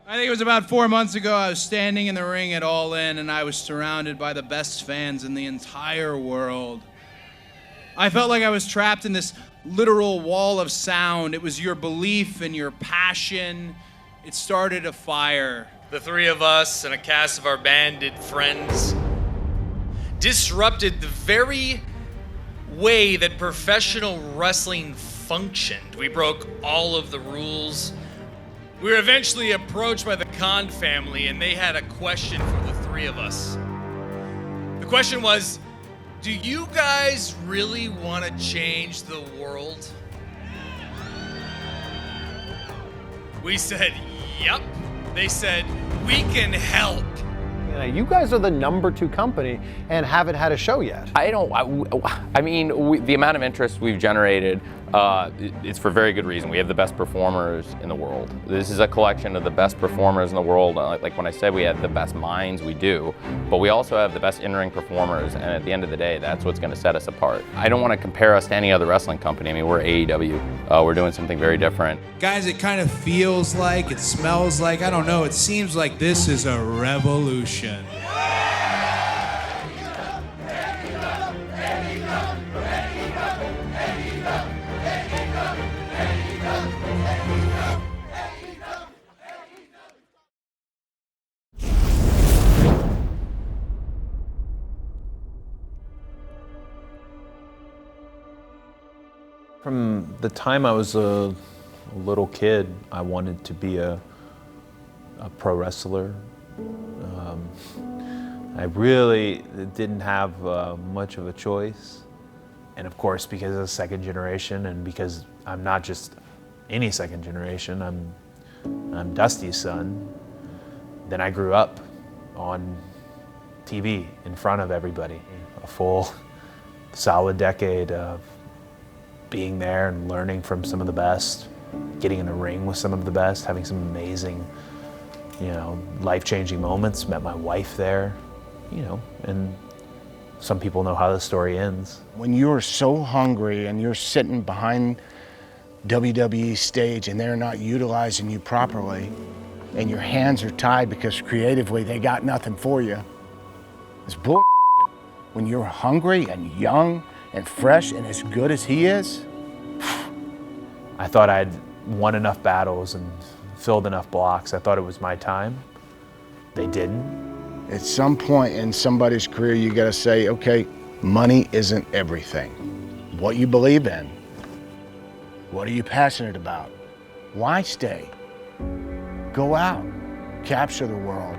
I think it was about 4 months ago. I was standing in the ring at All In, and I was surrounded by the best fans in the entire world. I felt like I was trapped in this literal wall of sound. It was your belief and your passion. It started a fire. The three of us and a cast of our bandit friends disrupted the very way that professional wrestling functioned. We broke all of the rules. We were eventually approached by the Khan family, and they had a question for the three of us. The question was, do you guys really want to change the world? We said, yep. They said, we can help. You guys are the #2 company and haven't had a show yet. I mean, the amount of interest we've generated, it's for very good reason. We have the best performers in the world. This is a collection of the best performers in the world. Like when I said we have the best minds, we do. But we also have the best in-ring performers, and at the end of the day, that's what's going to set us apart. I don't want to compare us to any other wrestling company. I mean, we're AEW. We're doing something very different. Guys, it kind of feels like, it smells like, I don't know, it seems like this is a revolution. From the time I was a little kid, I wanted to be a pro wrestler. I really didn't have much of a choice. And of course, because of the second generation, and because I'm not just any second generation, I'm Dusty's son, then I grew up on TV in front of everybody. A full, solid decade of being there and learning from some of the best, getting in a ring with some of the best, having some amazing, life-changing moments. Met my wife there, and some people know how the story ends. When you're so hungry and you're sitting behind WWE stage and they're not utilizing you properly, and your hands are tied because creatively they got nothing for you, it's bull. When you're hungry and young and fresh and as good as he is. I thought I'd won enough battles and filled enough blocks. I thought it was my time. They didn't. At some point in somebody's career, you gotta say, okay, money isn't everything. What you believe in, what are you passionate about? Why stay? Go out, capture the world.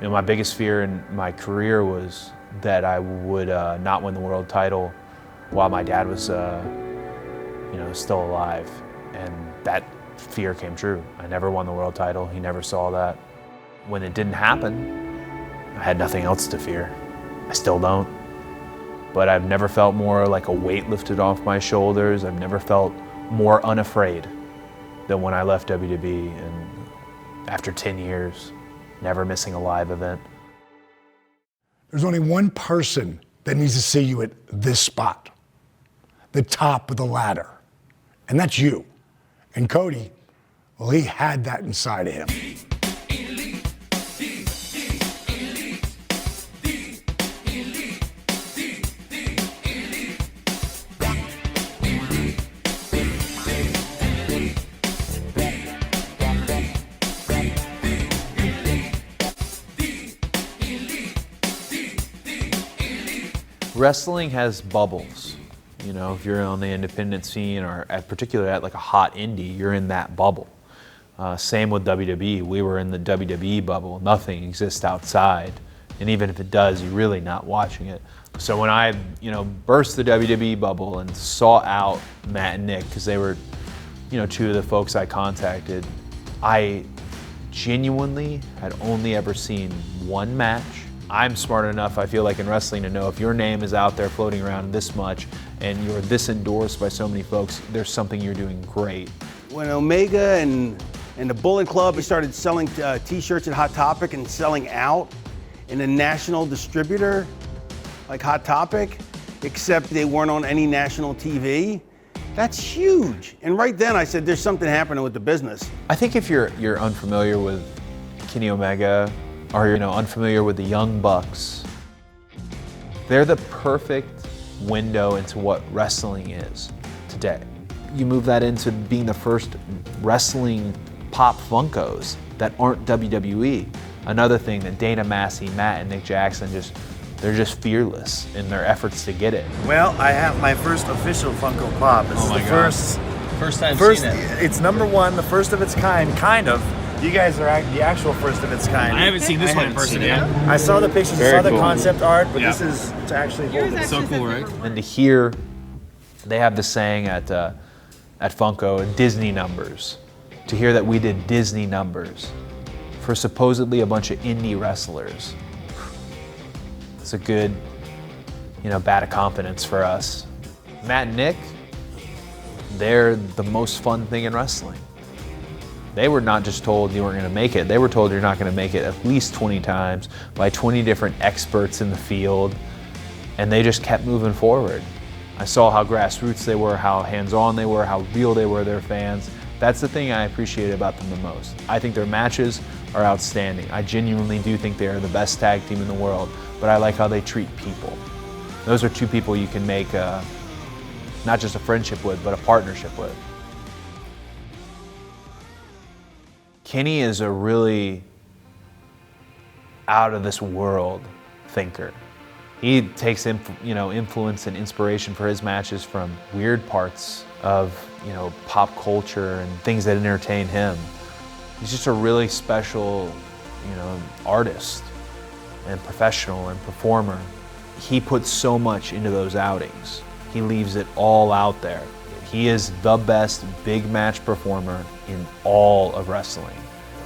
My biggest fear in my career was that I would not win the world title while my dad was, still alive. And that fear came true. I never won the world title. He never saw that. When it didn't happen, I had nothing else to fear. I still don't. But I've never felt more like a weight lifted off my shoulders. I've never felt more unafraid than when I left WWE, and after 10 years, never missing a live event. There's only one person that needs to see you at this spot, the top of the ladder, and that's you. And Cody, well, he had that inside of him. Wrestling has bubbles. If you're on the independent scene, or particularly at like a hot indie, you're in that bubble. Same with WWE. We were in the WWE bubble. Nothing exists outside. And even if it does, you're really not watching it. So when I, burst the WWE bubble and sought out Matt and Nick, because they were, two of the folks I contacted, I genuinely had only ever seen one match. I'm smart enough, I feel like, in wrestling to know if your name is out there floating around this much and you're this endorsed by so many folks, there's something you're doing great. When Omega and the Bullet Club started selling t-shirts at Hot Topic and selling out in a national distributor like Hot Topic, except they weren't on any national TV, that's huge. And right then I said, there's something happening with the business. I think if you're unfamiliar with Kenny Omega are, unfamiliar with the Young Bucks, they're the perfect window into what wrestling is today. You move that into being the first wrestling pop Funkos that aren't WWE. Another thing that Dana Massey, Matt, and Nick Jackson they're just fearless in their efforts to get it. Well, I have my first official Funko Pop. This is the First time first. seeing it. It's #1, the first of its kind, kind of. You guys are the actual first of its kind. I haven't seen this one in person yet. I saw the pictures, I saw the concept art, but Yeah. this is to actually hold it. So cool, right? And to hear, they have the saying at Funko, Disney numbers. To hear that we did Disney numbers for supposedly a bunch of indie wrestlers, it's a good, bat of confidence for us. Matt and Nick, they're the most fun thing in wrestling. They were not just told you weren't going to make it, they were told you're not going to make it at least 20 times by 20 different experts in the field, and they just kept moving forward. I saw how grassroots they were, how hands-on they were, how real they were, their fans. That's the thing I appreciate about them the most. I think their matches are outstanding. I genuinely do think they are the best tag team in the world, but I like how they treat people. Those are two people you can make not just a friendship with, but a partnership with. Kenny is a really out of this world thinker. He takes influence and inspiration for his matches from weird parts of pop culture and things that entertain him. He's just a really special artist and professional and performer. He puts so much into those outings. He leaves it all out there. He is the best big match performer in all of wrestling.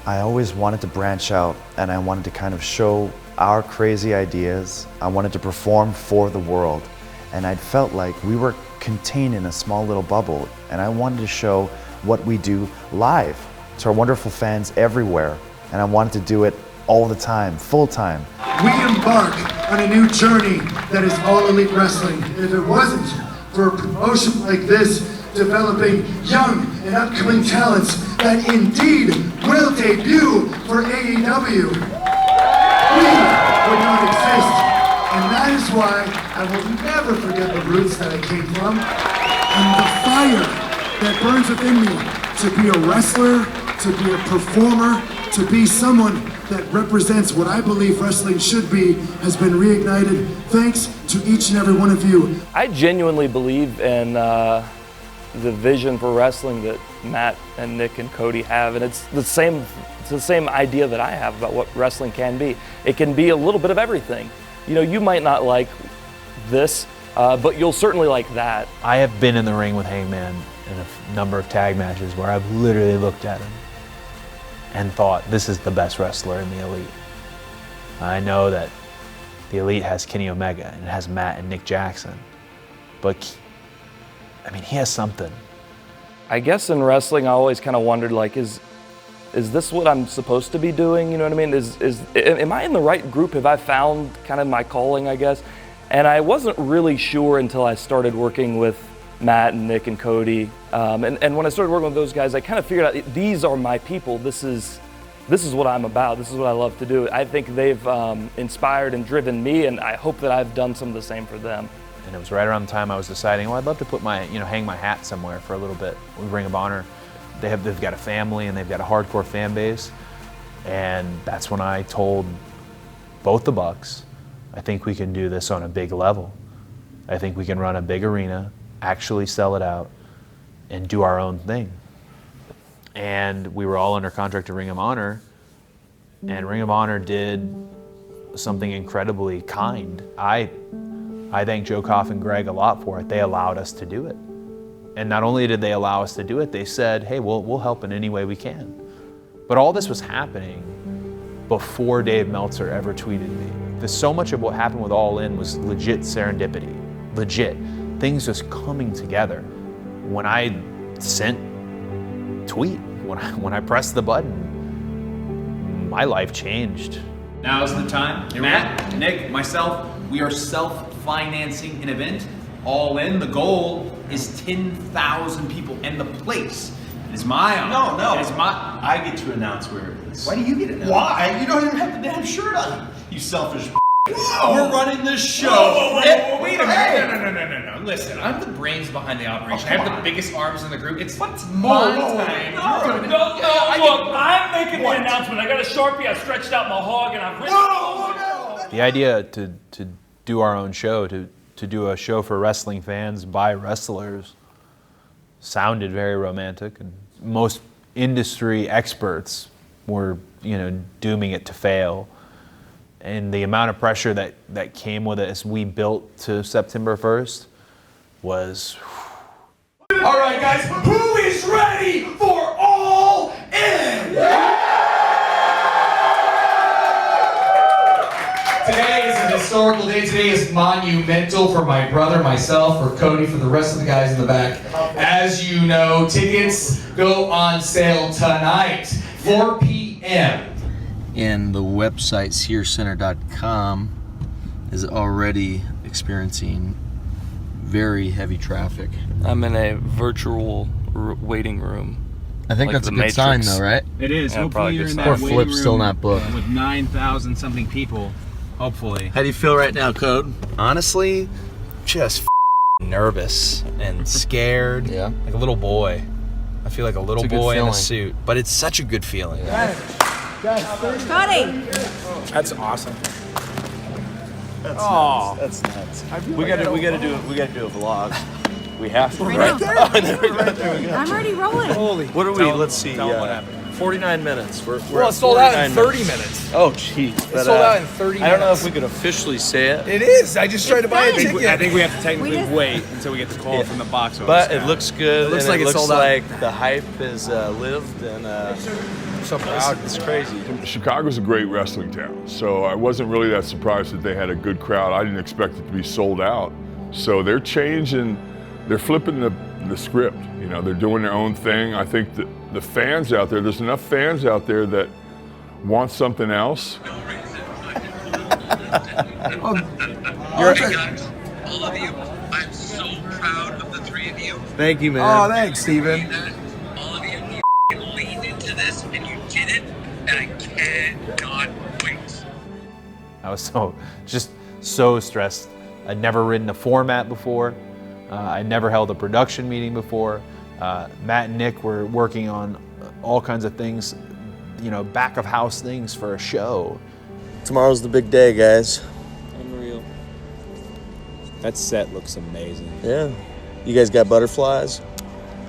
I always wanted to branch out, and I wanted to kind of show our crazy ideas. I wanted to perform for the world, and I felt like we were contained in a small little bubble, and I wanted to show what we do live to our wonderful fans everywhere, and I wanted to do it all the time, full time. We embark on a new journey that is all elite wrestling. And if it wasn't for a promotion like this, developing young and upcoming talents that indeed will debut for AEW, we would not exist. And that is why I will never forget the roots that I came from and the fire that burns within me to be a wrestler, to be a performer, to be someone that represents what I believe wrestling should be has been reignited thanks to each and every one of you. I genuinely believe in the vision for wrestling that Matt and Nick and Cody have, and it's the same idea that I have about what wrestling can be. It can be a little bit of everything. You might not like this, but you'll certainly like that. I have been in the ring with Hangman in a number of tag matches where I've literally looked at him and thought, this is the best wrestler in the Elite. I know that the Elite has Kenny Omega and it has Matt and Nick Jackson, but he has something. I guess in wrestling, I always kind of wondered, is this what I'm supposed to be doing? You know what I mean? Am I in the right group? Have I found kind of my calling, I guess? And I wasn't really sure until I started working with Matt and Nick and Cody. And when I started working with those guys, I kind of figured out these are my people. This is what I'm about. This is what I love to do. I think they've inspired and driven me, and I hope that I've done some of the same for them. And it was right around the time I was deciding, I'd love to put my, hang my hat somewhere for a little bit with Ring of Honor. They've got a family and they've got a hardcore fan base. And that's when I told both the Bucks, I think we can do this on a big level. I think we can run a big arena, actually sell it out, and do our own thing. And we were all under contract to Ring of Honor, and Ring of Honor did something incredibly kind. I thank Joe Koff and Greg a lot for it. They allowed us to do it. And not only did they allow us to do it, they said, hey, we'll help in any way we can. But all this was happening before Dave Meltzer ever tweeted me. So much of what happened with All In was legit serendipity, legit. Things just coming together. When I sent tweet, when I pressed the button, my life changed. Now's the time. Matt, Nick, myself, we are self-financing an event. All In, the goal is 10,000 people, and the place It's my honor. No. It is my. I get to announce where it is. Why do you get it now? Why? You don't even have the damn shirt on. You selfish. Whoa. We're running this show. Whoa, wait a minute. No. Listen, I'm the brains behind the operation. I have the biggest arms in the group. It's my time. I'm making the announcement. I got a Sharpie, I stretched out my hog, and I've written. The idea to do our own show, to do a show for wrestling fans by wrestlers, sounded very romantic, and most industry experts were, dooming it to fail. And the amount of pressure that came with it as we built to September 1st was... All right, guys, who is ready for All In? Today is an historical day. Today is monumental for my brother, myself, for Cody, for the rest of the guys in the back. As you know, tickets go on sale tonight, 4 p.m. And the website searcenter.com is already experiencing very heavy traffic. I'm in a virtual waiting room. I think Like that's a the good sign, Matrix. though, right? It is. Yeah, Hopefully probably you're good in sign. that Or waiting Flip's room still not booked. with 9,000 something people. Hopefully. How do you feel right now, Code? Honestly, just nervous and scared. Yeah. Like a little boy. I feel like a little It's a good boy in a feeling. suit. But it's such a good feeling. Cody! That's awesome. That's nuts. We gotta do a vlog. We have to, I right? know. Oh, there we go. I'm already rolling. Holy. What are we? Let's see. Tell 'em what happened. 49 minutes. We're Well, at it sold out in 49 30 minutes. Oh, jeez. It sold out in 30 I don't know minutes. if we could officially say it. It is. I just tried to buy a It's ticket. I think we have to technically We just- wait until we get the call from the box office. But it guy. looks good. It looks and like it it looks sold out. like the hype has lived, and I'm so proud. It's crazy. Chicago's a great wrestling town, so I wasn't really that surprised that they had a good crowd. I didn't expect it to be sold out. So they're changing, they're flipping the script. They're doing their own thing. I think that the fans out there's enough fans out there that want something else. You're, guys, all of you, I'm so proud of the three of you. thank you, man. Oh, thanks, Steven. All of you, you leaned into this and you did it, and I cannot wait. I was so stressed. I'd never written a format before. I'd never held a production meeting before. Matt and Nick were working on all kinds of things, back of house things for a show. Tomorrow's the big day, guys. Unreal. That set looks amazing. Yeah. You guys got butterflies?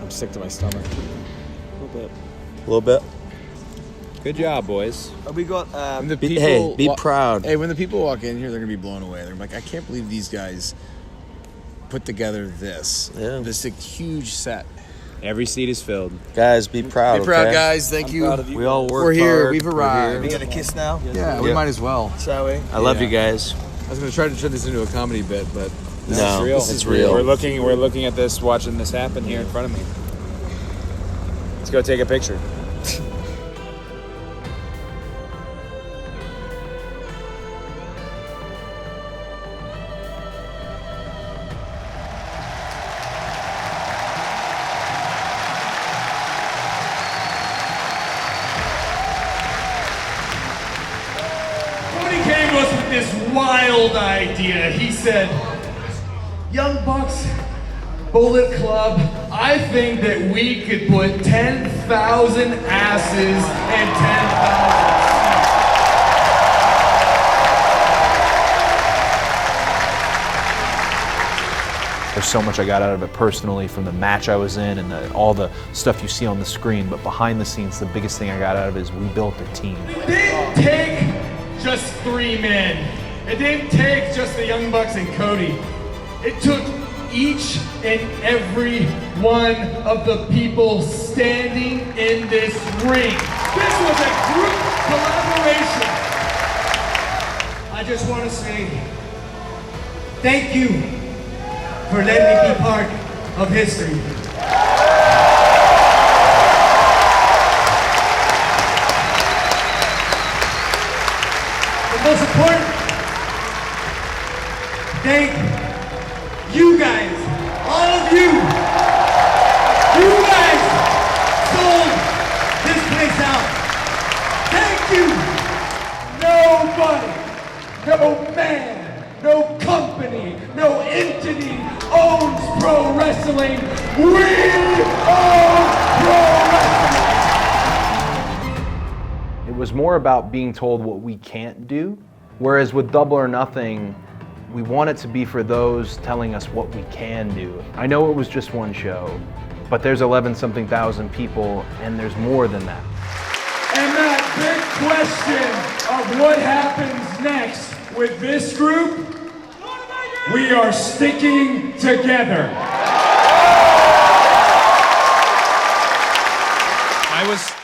I'm sick to my stomach. A little bit. A little bit. Good job, boys. We got. Be proud. Hey, when the people walk in here, they're gonna be blown away. They're like, I can't believe these guys put together this. Yeah. This huge set. Every seat is filled. Guys, be proud. Be proud, okay? guys. Thank you. We all work. We're here. hard. We've We're arrived. here. We got a kiss now. Yeah, we Yeah. might as well. Shall we? I love you guys. I was gonna try to turn this into a comedy bit, but No, This it's real. We're looking at this, watching this happen here in front of me. Let's go take a picture. Cody came to us with this wild idea. He said, Young Bucks, Bullet Club, I think that we could put 10,000 asses and 10,000 There's so much I got out of it personally from the match I was in and all the stuff you see on the screen, but behind the scenes, the biggest thing I got out of it is we built a team. It didn't take just 3 men. It didn't take just the Young Bucks and Cody. It took each and every one of the people standing in this ring. This was a group collaboration. I just want to say thank you for letting me be part of history. But most important, thank you guys, all of you. You guys no man, no company, no entity owns pro wrestling. We own pro wrestling! It was more about being told what we can't do, whereas with Double or Nothing, we want it to be for those telling us what we can do. I know it was just one show, but there's 11-something thousand people, and there's more than that. And that big question of what happens next with this group, we are sticking together.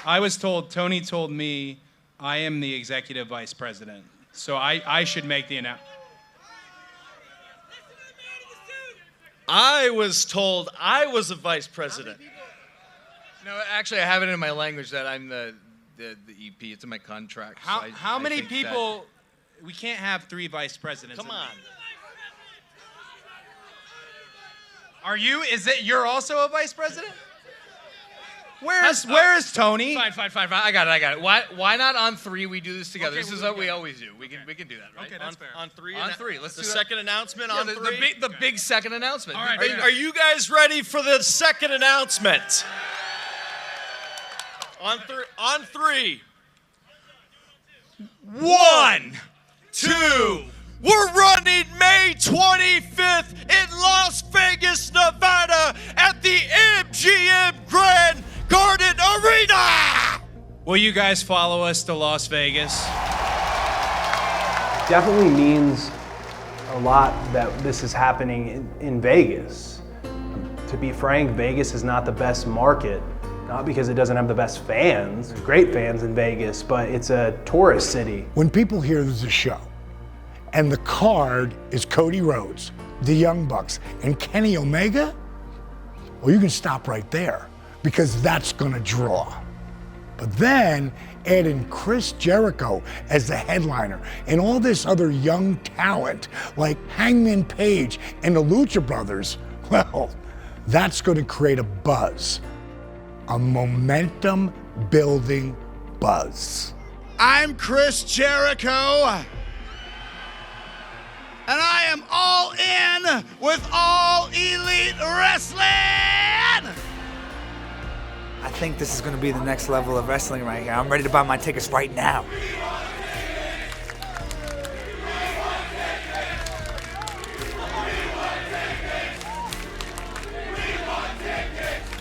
I was told, Tony told me, I am the executive vice president, so I should make the announcement. I was told I was a vice president. No, actually, I have it in my language that I'm the EP. It's in my contract. How many people? We can't have 3 vice presidents. Come on. Are you? You're also a vice president? Where is Tony? Fine. I got it. Why not on 3 we do this together? Okay, this is what we always do. We can do that, right? Okay, that's fair. On 3. On 3. Let's the do that. second announcement on 3. The big second announcement. All right. Are you guys ready for the second announcement? On 3. 1, 2. We're running May 25th in Las Vegas, Nevada at the MGM Grand Garden Arena! Will you guys follow us to Las Vegas? Definitely means a lot that this is happening in Vegas. To be frank, Vegas is not the best market, not because it doesn't have the best fans, great fans in Vegas, but it's a tourist city. When people hear there's a show, and the card is Cody Rhodes, the Young Bucks, and Kenny Omega, well, you can stop right there because that's gonna draw. But then add in Chris Jericho as the headliner and all this other young talent like Hangman Page and the Lucha Brothers, well, that's gonna create a buzz, a momentum building buzz. I'm Chris Jericho. And I am all in with All Elite Wrestling! I think this is going to be the next level of wrestling right here. I'm ready to buy my tickets right now.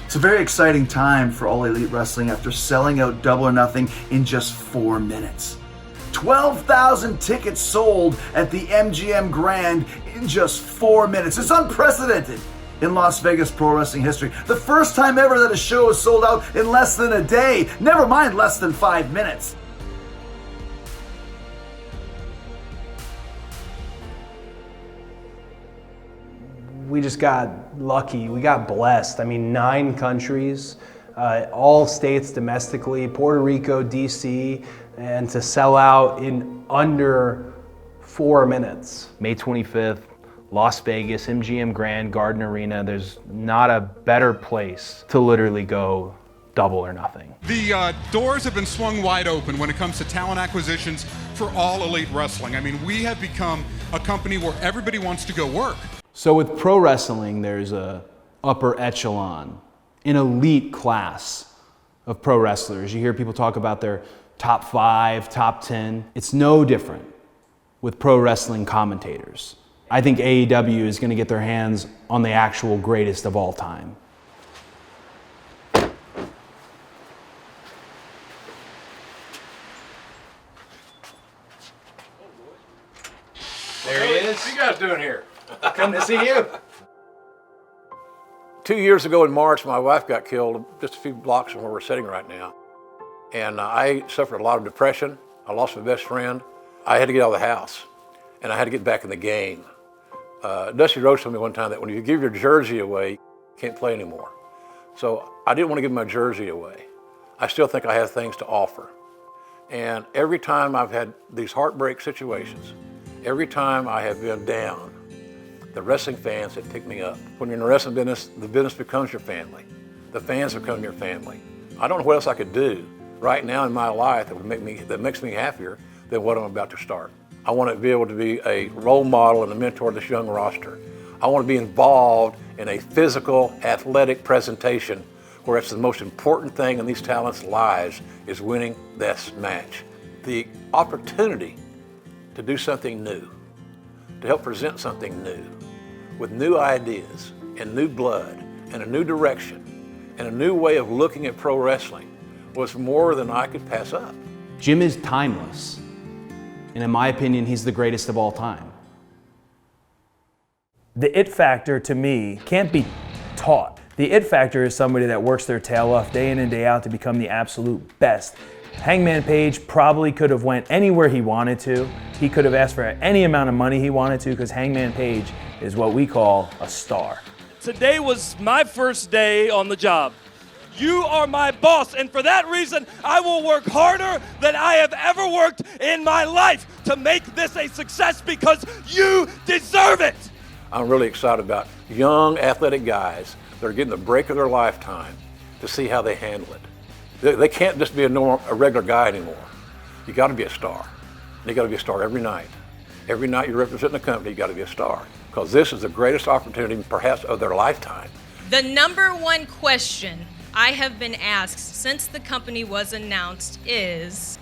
It's a very exciting time for All Elite Wrestling after selling out Double or Nothing in just 4 minutes. 12,000 tickets sold at the MGM Grand in just 4 minutes. It's unprecedented in Las Vegas pro wrestling history. The first time ever that a show was sold out in less than a day, never mind less than 5 minutes. We just got lucky, we got blessed. I mean, 9 countries, all states domestically, Puerto Rico, DC, and to sell out in under 4 minutes. May 25th, Las Vegas, MGM Grand Garden Arena. There's not a better place to literally go Double or Nothing. The doors have been swung wide open when it comes to talent acquisitions for All Elite Wrestling. I mean, we have become a company where everybody wants to go work. So with pro wrestling, there's a upper echelon, an elite class of pro wrestlers. You hear people talk about their top 5, top 10. It's no different with pro wrestling commentators. I think AEW is going to get their hands on the actual greatest of all time. There he is. What you guys doing here? Come to see you. 2 years ago in March, my wife got killed just a few blocks from where we're sitting right now. And I suffered a lot of depression. I lost my best friend. I had to get out of the house, and I had to get back in the game. Dusty Rhodes told me one time that when you give your jersey away, you can't play anymore. So I didn't want to give my jersey away. I still think I have things to offer. And every time I've had these heartbreak situations, every time I have been down, the wrestling fans have picked me up. When you're in the wrestling business, the business becomes your family. The fans become your family. I don't know what else I could do right now in my life that makes me happier than what I'm about to start. I want to be able to be a role model and a mentor to this young roster. I want to be involved in a physical, athletic presentation where it's the most important thing in these talents' lives is winning this match. The opportunity to do something new, to help present something new, with new ideas and new blood and a new direction and a new way of looking at pro wrestling was more than I could pass up. Jim is timeless, and in my opinion, he's the greatest of all time. The it factor to me can't be taught. The it factor is somebody that works their tail off day in and day out to become the absolute best. Hangman Page probably could have went anywhere he wanted to. He could have asked for any amount of money he wanted to because Hangman Page is what we call a star. Today was my first day on the job. You are my boss, and for that reason, I will work harder than I have ever worked in my life to make this a success because you deserve it. I'm really excited about young athletic guys that are getting the break of their lifetime to see how they handle it. They can't just be a regular guy anymore. You got to be a star. And you got to be a star every night. Every night you're representing the company, you got to be a star. Because this is the greatest opportunity perhaps of their lifetime. The number one question I have been asked since the company was announced is,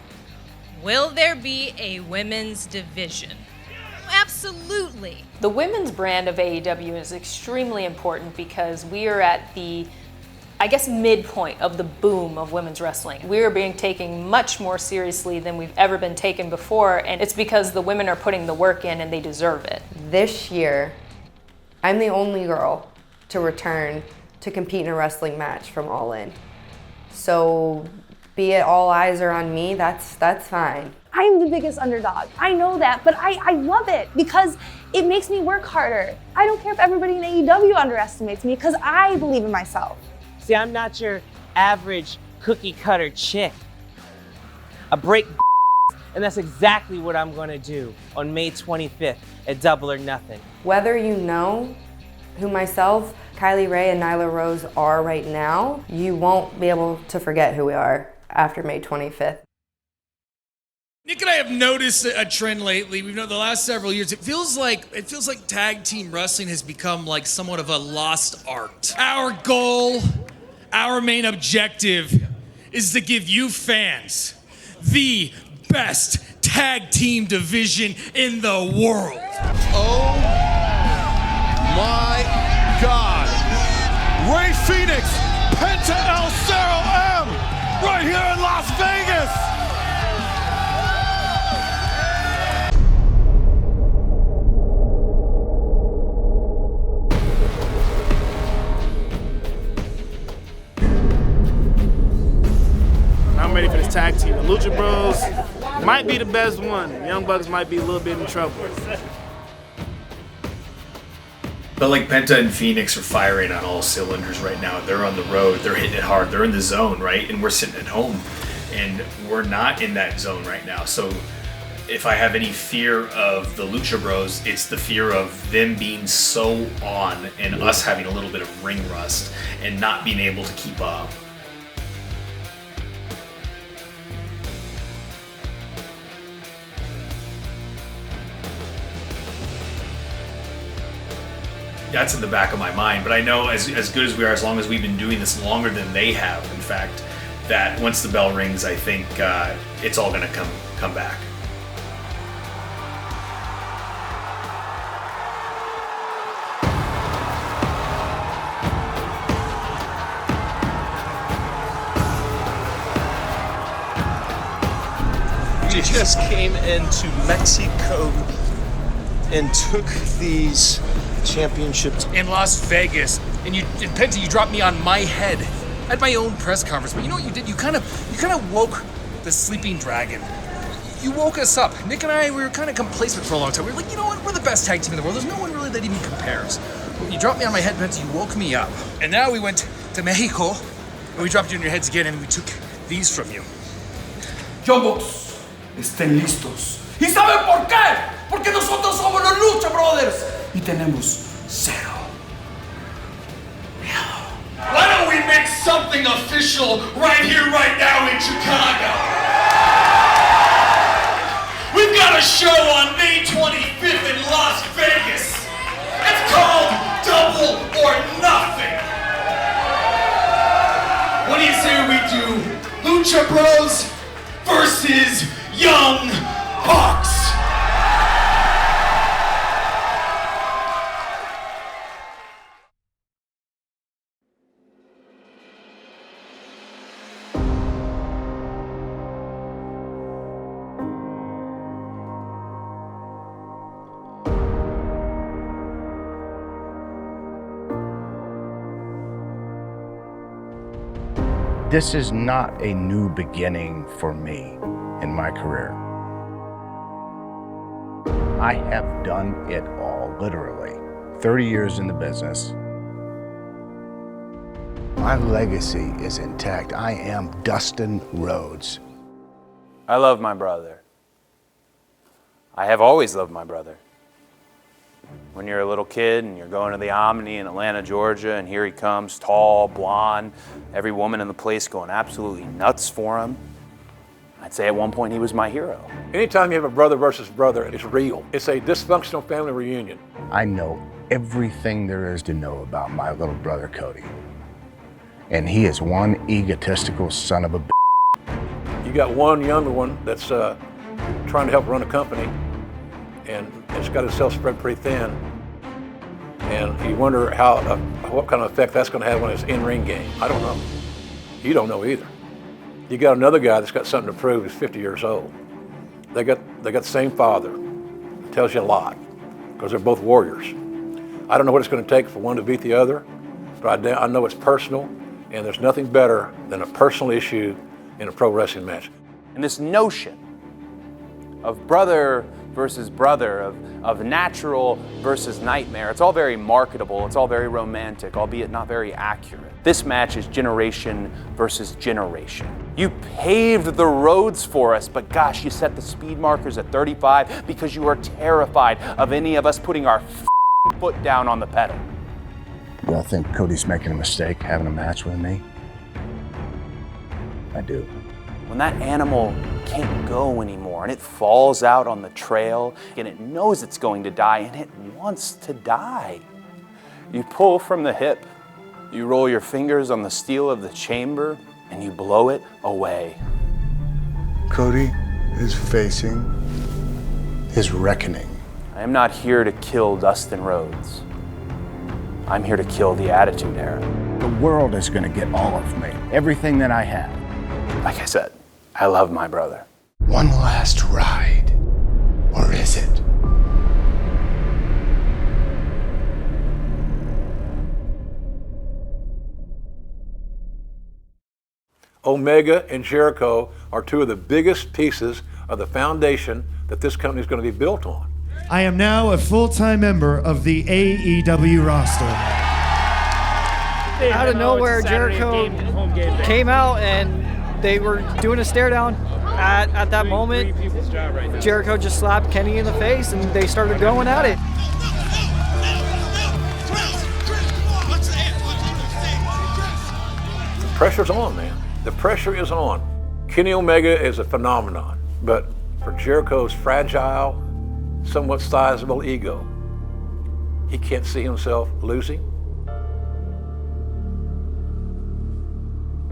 will there be a women's division? Absolutely. The women's brand of AEW is extremely important because we are at the, I guess, midpoint of the boom of women's wrestling. We are being taken much more seriously than we've ever been taken before, and it's because the women are putting the work in and they deserve it. This year, I'm the only girl to return to compete in a wrestling match from All In. So be it all eyes are on me, that's fine. I'm the biggest underdog. I know that, but I love it because it makes me work harder. I don't care if everybody in AEW underestimates me because I believe in myself. See, I'm not your average cookie cutter chick. I break and that's exactly what I'm gonna do on May 25th at Double or Nothing. Whether you know who myself, Kylie Rae, and Nyla Rose are right now, you won't be able to forget who we are after May 25th. Nick and I have noticed a trend lately. We've known the last several years. It feels like tag team wrestling has become like somewhat of a lost art. Our goal, our main objective, is to give you fans the best tag team division in the world. Oh my God! Ray Phoenix, Penta El Zero M, right here in Las Vegas. I'm ready for this tag team. The Lucha Bros might be the best one. Young Bucks might be a little bit in trouble. But like Penta and Phoenix are firing on all cylinders right now. They're on the road. They're hitting it hard. They're in the zone, right? And we're sitting at home. And we're not in that zone right now. So if I have any fear of the Lucha Bros, it's the fear of them being so on and us having a little bit of ring rust and not being able to keep up. That's in the back of my mind, but I know as good as we are, as long as we've been doing this longer than they have, in fact, that once the bell rings, I think it's all going to come back. We just came into Mexico and took these championships in Las Vegas, and Penta, you dropped me on my head. I had my own press conference, but you know what you did? You kind of woke the sleeping dragon. You woke us up. Nick and I, we were kind of complacent for a long time. We were like, you know what? We're the best tag team in the world. There's no one really that even compares. When you dropped me on my head, Penta, you woke me up. And now we went to Mexico, and we dropped you on your heads again, and we took these from you. Young Bucks, estén listos. ¿Y saben por qué? Porque nosotros somos los Lucha Brothers y tenemos cero. Why don't we make something official right here, right now in Chicago? We've got a show on May 25th in Las Vegas. It's called Double or Nothing. What do you say we do Lucha Bros versus Young Bucks? This is not a new beginning for me in my career. I have done it all, literally. 30 years in the business. My legacy is intact. I am Dustin Rhodes. I love my brother. I have always loved my brother. When you're a little kid and you're going to the Omni in Atlanta, Georgia, and here he comes, tall, blonde, every woman in the place going absolutely nuts for him. I'd say at one point he was my hero. Anytime you have a brother versus brother, it's real. It's a dysfunctional family reunion. I know everything there is to know about my little brother, Cody. And he is one egotistical son of a You got one younger one that's trying to help run a company, and it's got itself spread pretty thin. And you wonder what kind of effect that's going to have on his in-ring game. I don't know. You don't know either. You got another guy that's got something to prove. He's 50 years old. They got the same father. It tells you a lot because they're both warriors. I don't know what it's going to take for one to beat the other, but I know it's personal, and there's nothing better than a personal issue in a pro wrestling match. And this notion of brother versus brother, of natural versus nightmare, it's all very marketable, it's all very romantic, albeit not very accurate. This match is generation versus generation. You paved the roads for us, but gosh, you set the speed markers at 35 because you are terrified of any of us putting our foot down on the pedal. Do I think Cody's making a mistake having a match with me? I do. When that animal can't go anymore and it falls out on the trail and it knows it's going to die and it wants to die, you pull from the hip, you roll your fingers on the steel of the chamber, and you blow it away. Cody is facing his reckoning. I am not here to kill Dustin Rhodes. I'm here to kill the Attitude Era. The world is going to get all of me, everything that I have. Like I said, I love my brother. One last ride, or is it? Omega and Jericho are two of the biggest pieces of the foundation that this company is going to be built on. I am now a full-time member of the AEW roster. Out of nowhere, Jericho came out and they were doing a stare down. At that moment, Jericho just slapped Kenny in the face and they started going at it. The pressure's on, man. The pressure is on. Kenny Omega is a phenomenon, but for Jericho's fragile, somewhat sizable ego, he can't see himself losing.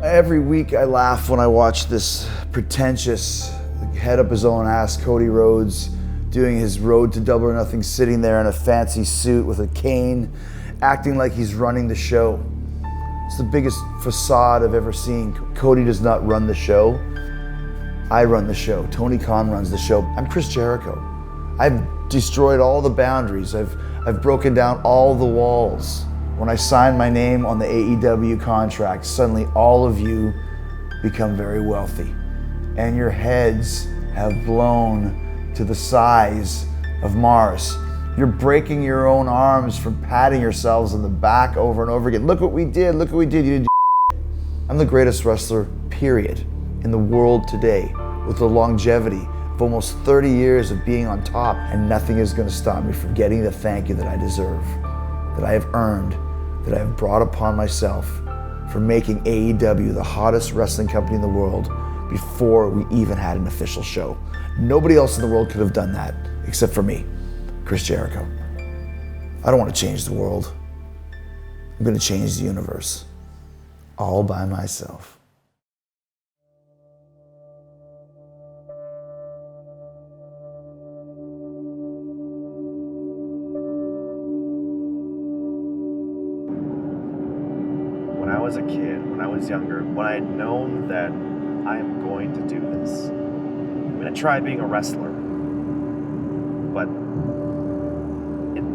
Every week I laugh when I watch this pretentious, head up his own ass Cody Rhodes doing his road to Double or Nothing, sitting there in a fancy suit with a cane, acting like he's running the show. It's the biggest facade I've ever seen. Cody does not run the show. I run the show. Tony Khan runs the show. I'm Chris Jericho. I've destroyed all the boundaries. I've broken down all the walls. When I signed my name on the AEW contract, suddenly all of you become very wealthy. And your heads have blown to the size of Mars. You're breaking your own arms from patting yourselves on the back over and over again. Look what we did, look what we did. You didn't do. I'm the greatest wrestler, period, in the world today, with the longevity of almost 30 years of being on top, and nothing is gonna stop me from getting the thank you that I deserve, that I have earned, that I have brought upon myself for making AEW the hottest wrestling company in the world, before we even had an official show. Nobody else in the world could have done that except for me, Chris Jericho. I don't want to change the world. I'm going to change the universe all by myself. When I was a kid, when I was younger, when I had known that I am going to do this, I'm going to try being a wrestler. But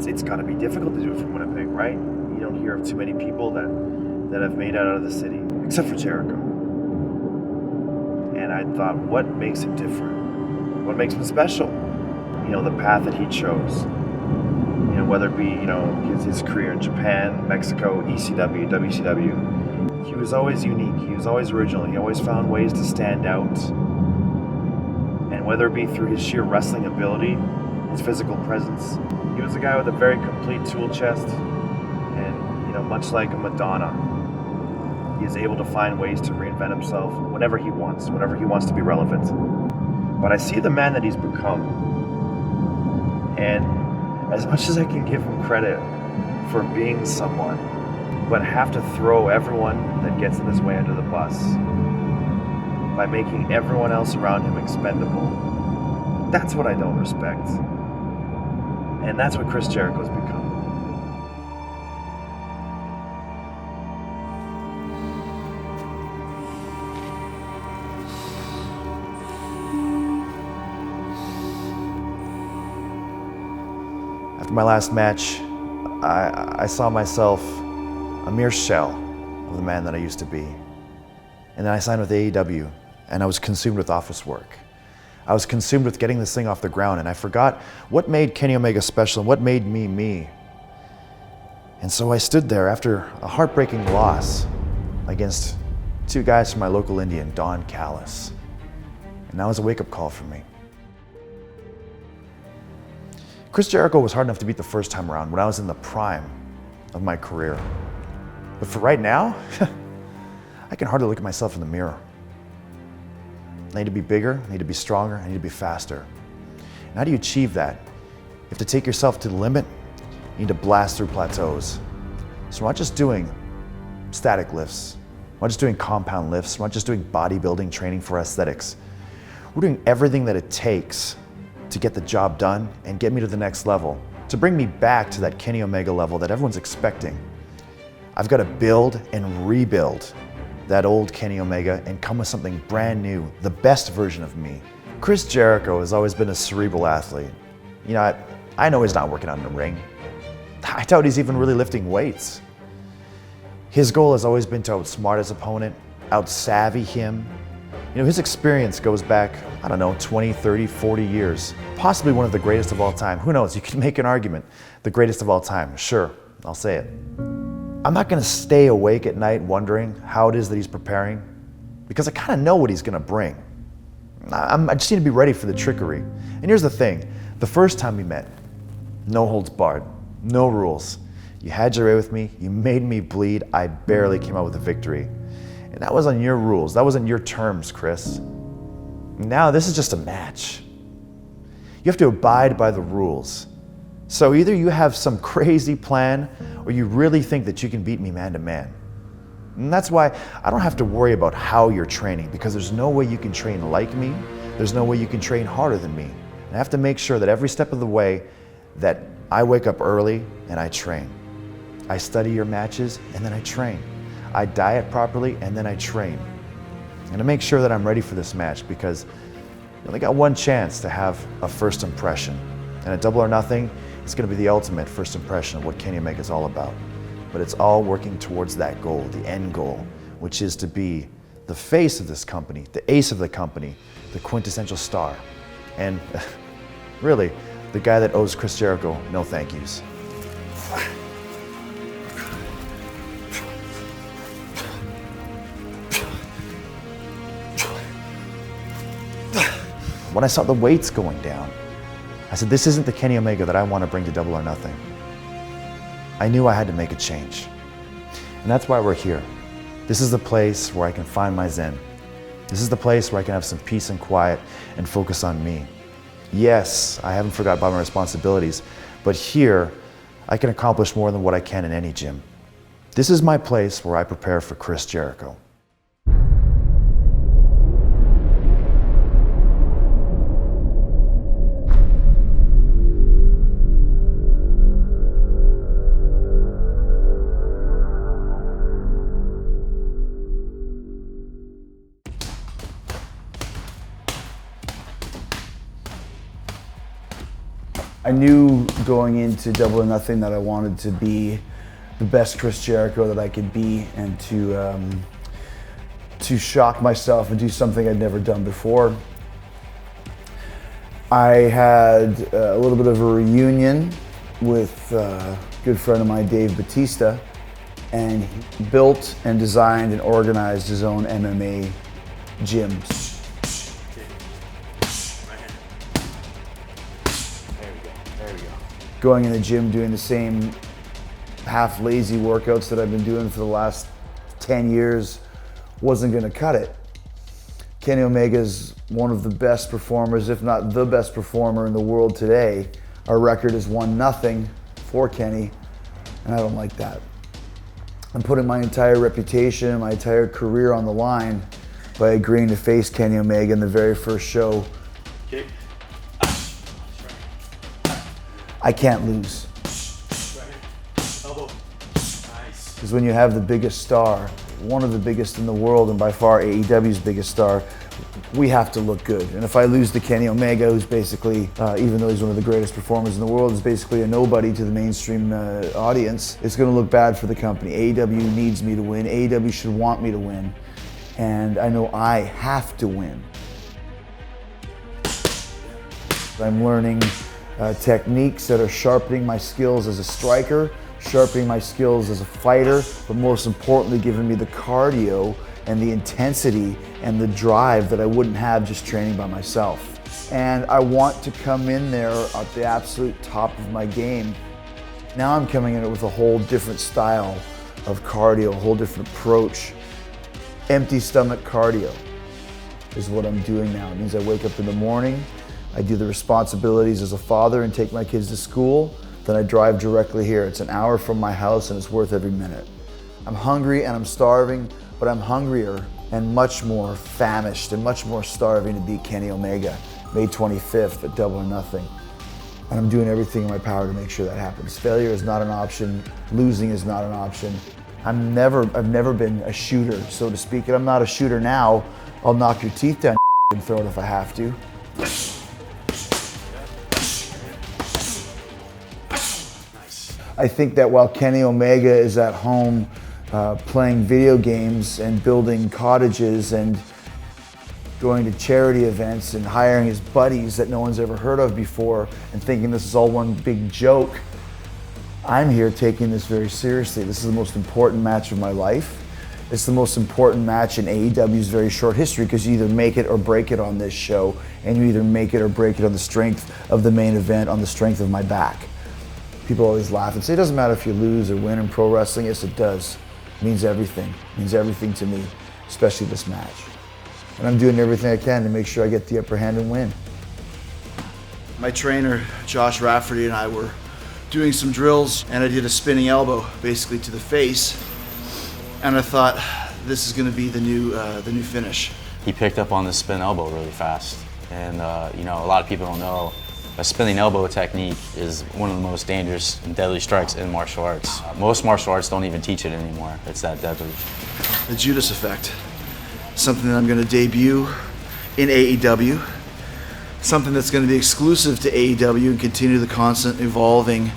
it's got to be difficult to do it from Winnipeg, right? You don't hear of too many people that have made it out of the city, except for Jericho. And I thought, what makes him different? What makes him special? You know, the path that he chose. You know, whether it be, you know, his career in Japan, Mexico, ECW, WCW. He was always unique. He was always original. He always found ways to stand out. And whether it be through his sheer wrestling ability, his physical presence, he was a guy with a very complete tool chest. And, you know, much like a Madonna, he is able to find ways to reinvent himself whenever he wants to be relevant. But I see the man that he's become. And as much as I can give him credit for being someone, but have to throw everyone that gets in his way under the bus by making everyone else around him expendable. That's what I don't respect. And that's what Chris Jericho's become. After my last match, I saw myself a mere shell of the man that I used to be. And then I signed with AEW, and I was consumed with office work. I was consumed with getting this thing off the ground, and I forgot what made Kenny Omega special and what made me me. And so I stood there after a heartbreaking loss against two guys from my local Indian, Don Callis. And that was a wake-up call for me. Chris Jericho was hard enough to beat the first time around when I was in the prime of my career. But for right now, I can hardly look at myself in the mirror. I need to be bigger, I need to be stronger, I need to be faster. And how do you achieve that? You have to take yourself to the limit, you need to blast through plateaus. So we're not just doing static lifts, we're not just doing compound lifts, we're not just doing bodybuilding training for aesthetics. We're doing everything that it takes to get the job done and get me to the next level, to bring me back to that Kenny Omega level that everyone's expecting. I've got to build and rebuild that old Kenny Omega and come with something brand new, the best version of me. Chris Jericho has always been a cerebral athlete. You know, I know he's not working out in the ring. I doubt he's even really lifting weights. His goal has always been to outsmart his opponent, out-savvy him. You know, his experience goes back, I don't know, 20, 30, 40 years. Possibly one of the greatest of all time. Who knows, you can make an argument. The greatest of all time, sure, I'll say it. I'm not gonna stay awake at night wondering how it is that he's preparing, because I kinda know what he's gonna bring. I just need to be ready for the trickery. And here's the thing, the first time we met, no holds barred, no rules. You had your way with me, you made me bleed, I barely came out with a victory. And that was on your rules, that wasn't your terms, Chris. Now this is just a match. You have to abide by the rules. So either you have some crazy plan or you really think that you can beat me man to man. And that's why I don't have to worry about how you're training, because there's no way you can train like me, there's no way you can train harder than me. And I have to make sure that every step of the way that I wake up early and I train. I study your matches and then I train. I diet properly and then I train. And to make sure that I'm ready for this match, because you only got one chance to have a first impression. And at Double or Nothing, it's going to be the ultimate first impression of what Kenny Omega is all about. But it's all working towards that goal, the end goal, which is to be the face of this company, the ace of the company, the quintessential star. And really, the guy that owes Chris Jericho no thank yous. When I saw the weights going down, I said, this isn't the Kenny Omega that I want to bring to Double or Nothing. I knew I had to make a change. And that's why we're here. This is the place where I can find my zen. This is the place where I can have some peace and quiet and focus on me. Yes, I haven't forgotten about my responsibilities, but here, I can accomplish more than what I can in any gym. This is my place where I prepare for Chris Jericho. I knew going into Double or Nothing that I wanted to be the best Chris Jericho that I could be, and to shock myself and do something I'd never done before. I had a little bit of a reunion with a good friend of mine, Dave Batista, and he built and designed and organized his own MMA gyms. Going in the gym, doing the same half lazy workouts that I've been doing for the last 10 years wasn't gonna cut it. Kenny Omega is one of the best performers, if not the best performer in the world today. Our record is 1-0 for Kenny, and I don't like that. I'm putting my entire reputation, my entire career on the line by agreeing to face Kenny Omega in the very first show. Kick. I can't lose. Elbow. Nice. Because when you have the biggest star, one of the biggest in the world, and by far AEW's biggest star, we have to look good. And if I lose to Kenny Omega, who's basically, even though he's one of the greatest performers in the world, is basically a nobody to the mainstream audience, it's gonna look bad for the company. AEW needs me to win. AEW should want me to win. And I know I have to win. I'm learning techniques that are sharpening my skills as a striker, sharpening my skills as a fighter, but most importantly, giving me the cardio and the intensity and the drive that I wouldn't have just training by myself. And I want to come in there at the absolute top of my game. Now I'm coming in with a whole different style of cardio, a whole different approach. Empty stomach cardio is what I'm doing now. It means I wake up in the morning, I do the responsibilities as a father and take my kids to school, then I drive directly here. It's an hour from my house and it's worth every minute. I'm hungry and I'm starving, but I'm hungrier and much more famished and much more starving to beat Kenny Omega, May 25th at Double or Nothing. And I'm doing everything in my power to make sure that happens. Failure is not an option, losing is not an option. I've never been a shooter, so to speak, and I'm not a shooter now. I'll knock your teeth down and throw it if I have to. I think that while Kenny Omega is at home playing video games and building cottages and going to charity events and hiring his buddies that no one's ever heard of before and thinking this is all one big joke, I'm here taking this very seriously. This is the most important match of my life. It's the most important match in AEW's very short history because you either make it or break it on this show, and you either make it or break it on the strength of the main event, on the strength of my back. People always laugh and say, it doesn't matter if you lose or win in pro wrestling. Yes, it does. It means everything. It means everything to me, especially this match. And I'm doing everything I can to make sure I get the upper hand and win. My trainer, Josh Rafferty, and I were doing some drills, and I did a spinning elbow, basically to the face. And I thought, this is gonna be the new finish. He picked up on the spin elbow really fast. And you know, a lot of people don't know, a spinning elbow technique is one of the most dangerous and deadly strikes in martial arts. Most martial arts don't even teach it anymore. It's that deadly. The Judas effect. Something that I'm gonna debut in AEW. Something that's gonna be exclusive to AEW and continue the constant evolving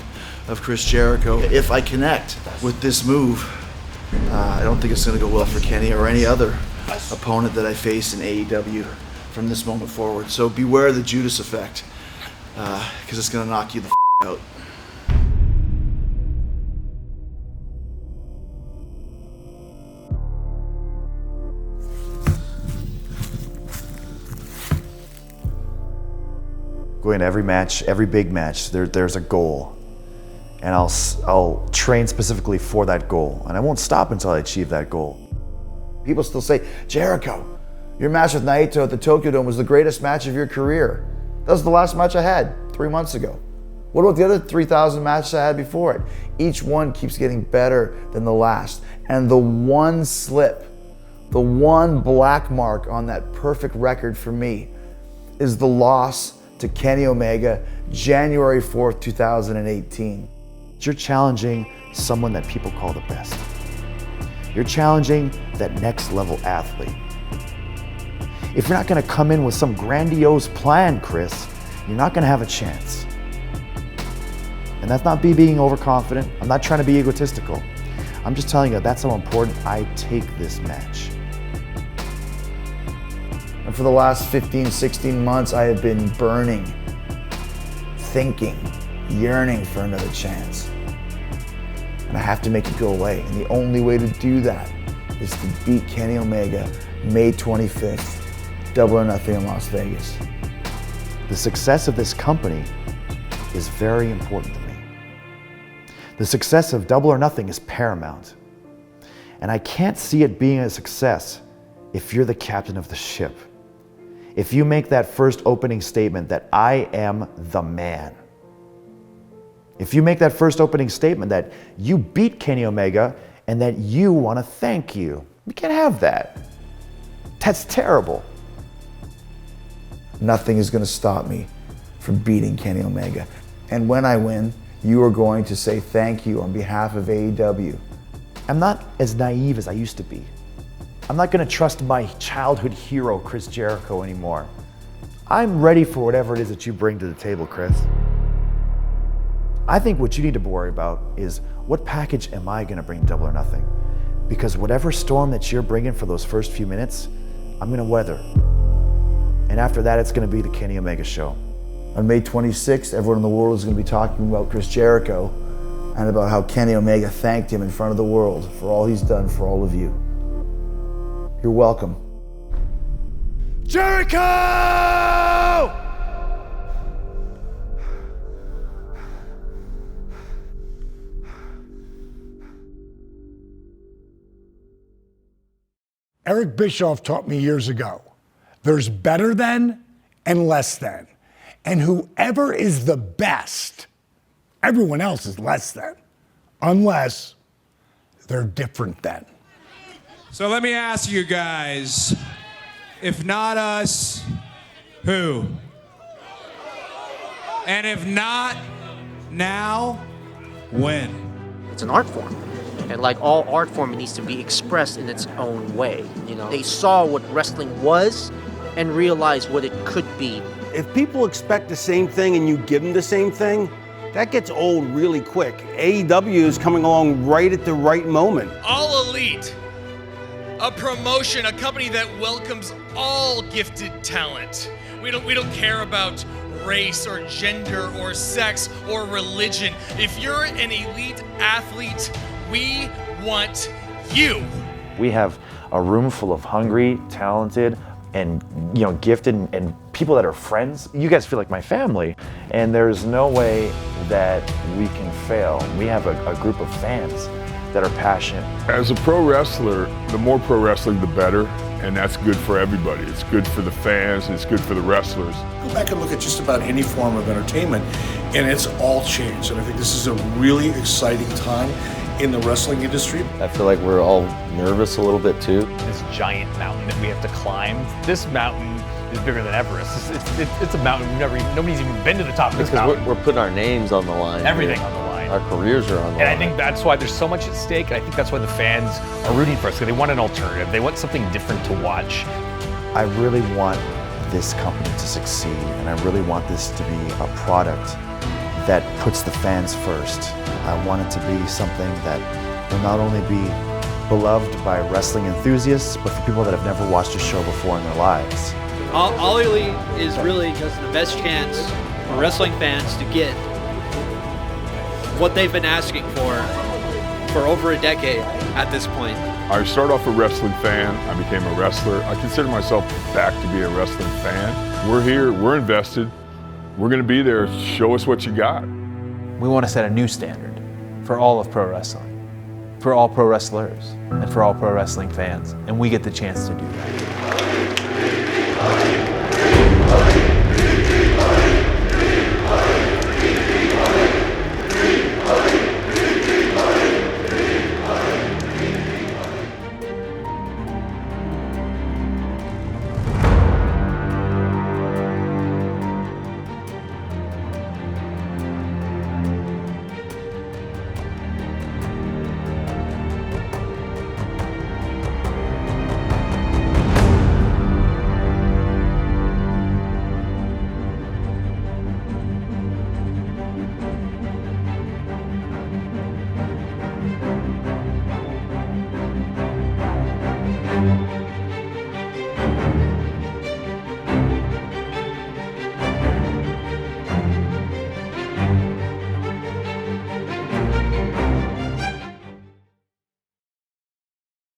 of Chris Jericho. If I connect with this move, I don't think it's gonna go well for Kenny or any other opponent that I face in AEW from this moment forward. So beware the Judas effect, because it's gonna knock you the out. Going to every match, every big match, there's a goal. And I'll train specifically for that goal. And I won't stop until I achieve that goal. People still say, Jericho, Your match with Naito at the Tokyo Dome was the greatest match of your career. That was the last match I had 3 months ago. What about the other 3,000 matches I had before it? Each one keeps getting better than the last. And the one slip, the one black mark on that perfect record for me is the loss to Kenny Omega, January 4th, 2018. You're challenging someone that people call the best. You're challenging that next level athlete. If you're not gonna come in with some grandiose plan, Chris, you're not gonna have a chance. And that's not me being overconfident. I'm not trying to be egotistical. I'm just telling you that's how important I take this match. And for the last 15, 16 months, I have been burning, thinking, yearning for another chance. And I have to make it go away. And the only way to do that is to beat Kenny Omega May 25th, Double or Nothing in Las Vegas. The success of this company is very important to me. The success of Double or Nothing is paramount. And I can't see it being a success if you're the captain of the ship. If you make that first opening statement that I am the man. If you make that first opening statement that you beat Kenny Omega and that you want to thank you. You can't have that. That's terrible. Nothing is going to stop me from beating Kenny Omega. And when I win, you are going to say thank you on behalf of AEW. I'm not as naive as I used to be. I'm not going to trust my childhood hero, Chris Jericho, anymore. I'm ready for whatever it is that you bring to the table, Chris. I think what you need to worry about is what package am I going to bring Double or Nothing? Because whatever storm that you're bringing for those first few minutes, I'm going to weather. And after that, it's going to be the Kenny Omega show. On May 26th, everyone in the world is going to be talking about Chris Jericho and about how Kenny Omega thanked him in front of the world for all he's done for all of you. You're welcome. Jericho! Eric Bischoff taught me years ago, there's better than and less than. And whoever is the best, everyone else is less than, unless they're different than. So let me ask you guys, if not us, who? And if not now, when? It's an art form. And like all art form, it needs to be expressed in its own way. You know, they saw what wrestling was and realized what it could be. If people expect the same thing and you give them the same thing, that gets old really quick. AEW is coming along right at the right moment. All Elite, a promotion, a company that welcomes all gifted talent. We don't care about race or gender or sex or religion. If you're an elite athlete, we want you. We have a room full of hungry, talented, and gifted and people that are friends. You guys feel like my family, and there's no way that we can fail. We have a group of fans that are passionate. As a pro wrestler, the more pro wrestling, the better, and that's good for everybody. It's good for the fans, and it's good for the wrestlers. Go back and look at just about any form of entertainment, and it's all changed. And I think this is a really exciting time in the wrestling industry. I feel like we're all nervous a little bit too. This giant mountain that we have to climb. This mountain is bigger than Everest. It's a mountain nobody's even been to the top of this mountain. We're putting our names on the line. Everything on the line. Our careers are on the line. And I think that's why there's so much at stake. And I think that's why the fans are rooting for us, because they want an alternative. They want something different to watch. I really want this company to succeed, and I really want this to be a product that puts the fans first. I want it to be something that will not only be beloved by wrestling enthusiasts, but for people that have never watched a show before in their lives. All Elite is really just the best chance for wrestling fans to get what they've been asking for over a decade at this point. I started off a wrestling fan, I became a wrestler. I consider myself back to be a wrestling fan. We're here, we're invested, we're gonna be there, show us what you got. We want to set a new standard for all of pro wrestling, for all pro wrestlers, and for all pro wrestling fans, and we get the chance to do that.